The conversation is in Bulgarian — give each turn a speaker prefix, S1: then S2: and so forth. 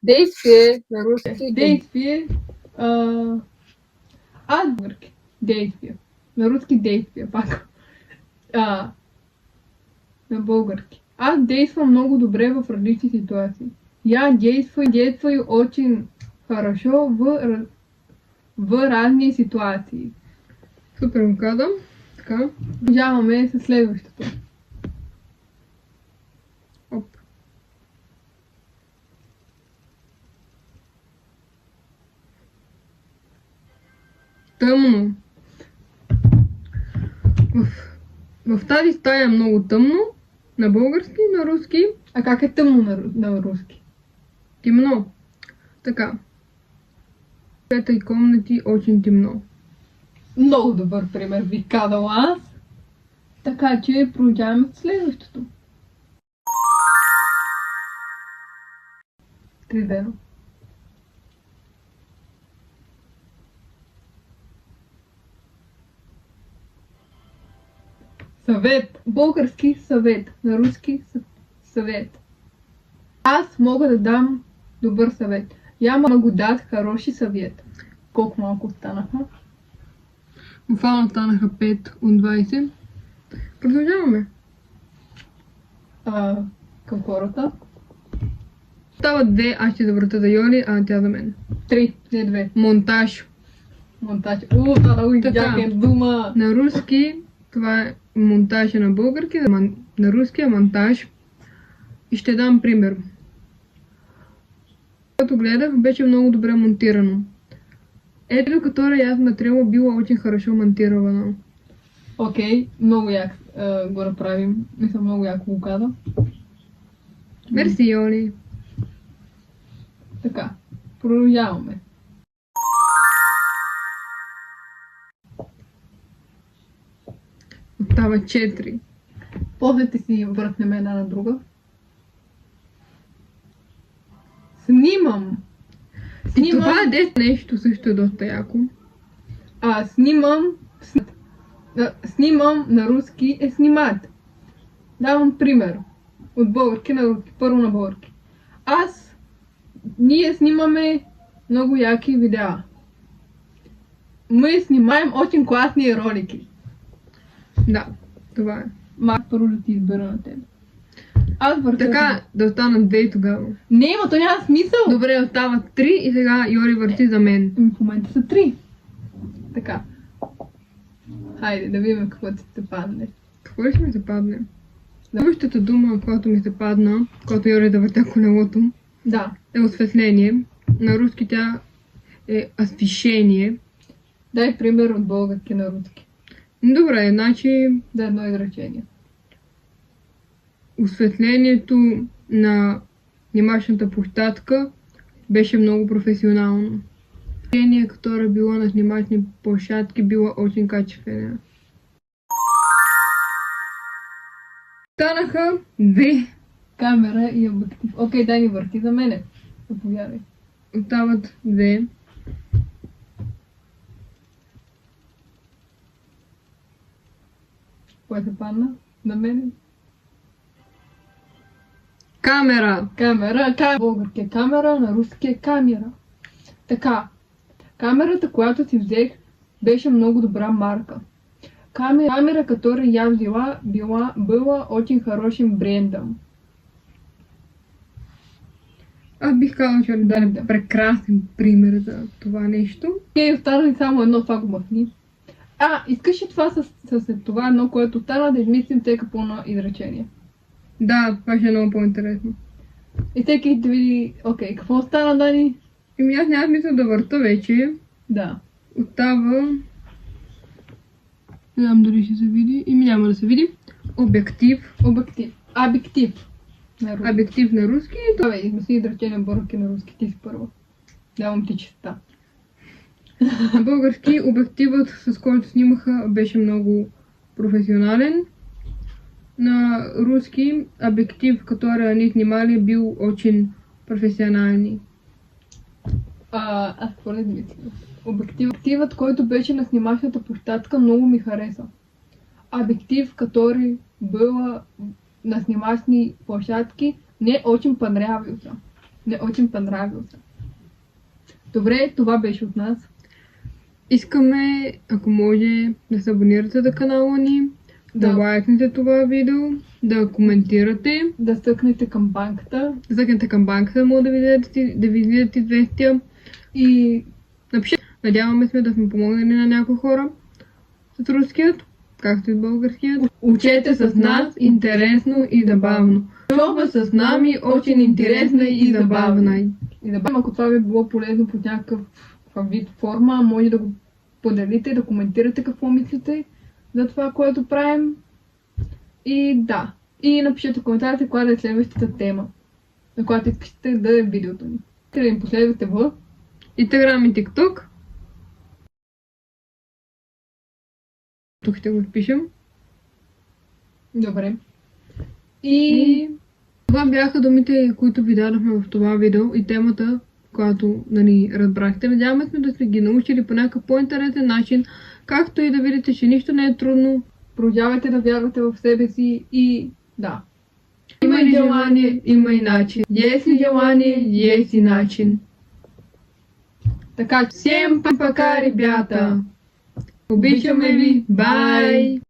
S1: Действие на руски.
S2: Действие. Отвърки. Действие. На руски действие, пак. На български. Аз действам много добре в различни ситуации. Я действую очень хорошо в разни ситуации.
S1: Супер го казвам. Така.
S2: Продължаваме с следващото.
S1: Оп. Тъмно. В тази стая е много тъмно. На български, на руски.
S2: А как е тъмно на руски?
S1: Темно. Така. В этой комнате очень темно.
S2: Много добър пример ви казал аз. Така че продължаваме с следващото. 3-0. Съвет. Български съвет. На руски съвет. Аз мога да дам добър съвет. Я мога да дам хороши съвет. Колко малко останаха?
S1: Буквално станаха 5 от 20. Продължаваме.
S2: Към хората.
S1: Стават 2, аз ще завърта за Йоли, а тя за мен.
S2: 3, не 2.
S1: Монтаж.
S2: Монтаж. Това много
S1: Така.
S2: дума.
S1: На руски това е монтаж на български, на руски е монтаж. И ще дам пример. Когато гледах, беше много добре монтирано. Ето, которое я смотрела, било очень хорошо монтировано.
S2: Окей, много як го направим. Не съм много яко го каза.
S1: Мерси, Йоли.
S2: Така, продължаваме.
S1: Остава 4.
S2: После си въртнем една на друга. Снимам.
S1: И това е 10 нещо също е доста яко.
S2: Снимам на руски е снимат. Давам пример. От български на руски. Първо на български. Ние снимаме много яки видеа. Мы снимаем очень классные ролики.
S1: Да, това е.
S2: Първо да ти избера на тебе.
S1: Така, да останат 2 тогава.
S2: Не, но то няма смисъл.
S1: Добре, остават 3 и сега Йори върти за мен.
S2: В момента са 3. Така. Хайде, да видим какво ти се падне.
S1: Какво ли ще ми се падне? Следващата дума, която ми се падна, когато Йори да въртя колелото,
S2: Да.
S1: е осветление. На руски тя е освещение.
S2: Дай пример от български на руски.
S1: Добре, значи
S2: Да, едно изречение.
S1: осветлението на снимачната площадка беше много професионално. Осветление, которое било на снимачни площадки, било очень качествено. Станаха 2.
S2: Камера и обектив. Окей, дай ни върти за мене. Заповядай.
S1: Остават 2.
S2: Кое се падна? На мене?
S1: Камера.
S2: Български е камера, на руски е камера. Така. Камерата, която си взех, беше много добра марка. Камера, которую я взяла, была очень хорошим брендом.
S1: Аз бих казала, че даде прекрасен пример за това нещо.
S2: Окей, остана ли само едно, това го махни. Искаш ли това с това едно, което остана, да измислим всяка пълно изречение?
S1: Да, това ще е много по-интересно.
S2: И всеки да види, окей, какво остана, Дани?
S1: Аз няма смисъл да върта вече.
S2: Да.
S1: Остава... Не знам дали ще се види. Няма да се види. Обектив.
S2: Обектив.
S1: Обектив на руски.
S2: Това измисли изречение български на руски. Ти си първа. Давам ти честа.
S1: На български обективът, с който снимаха, беше много професионален. На руски обектив, который они снимали, бил очень професионален.
S2: Аз според мисля. Обективът, който беше на снимачната площадка, много ми хареса. Обектив, который был на снимачни площадки, Мне очень понравился. Мне очень понравился. Добре, това беше от нас.
S1: Искаме, ако може, да се абонирате за канала ни, да
S2: Да.
S1: лайкнете това видео, да коментирате,
S2: Да стъкнете камбанката
S1: да стъкнете камбанката, може да ви излизат известия.
S2: и
S1: Напишете. Надяваме се да сме помогнали на някои хора с руският, както и с българският. Учете с нас интересно и забавно. Учоба с нами очень интересна и забавна.
S2: И да бъдем, ако това ви е било полезно по някакъв вид форма, може да го поделите, да коментирате какво мислите за това, което правим. И да. И напишете в коментарите коя да е следващата тема, на която искате да е видеото ни. Да ни последвате в
S1: Инстаграм и ТикТок. Тук ще го впишем.
S2: Добре.
S1: И това бяха думите, които ви дадохме в това видео и темата, която разбрахте. Надяваме се да сте ги научили по някакъв по-интересен начин, както и да видите, че нищо не е трудно.
S2: Продължавайте да вярвате в себе си и да.
S1: Има ли желание, има и начин. Есть ли желание, есть и начин.
S2: Така че
S1: Всем пока, ребята! Обичаме ви! Бай!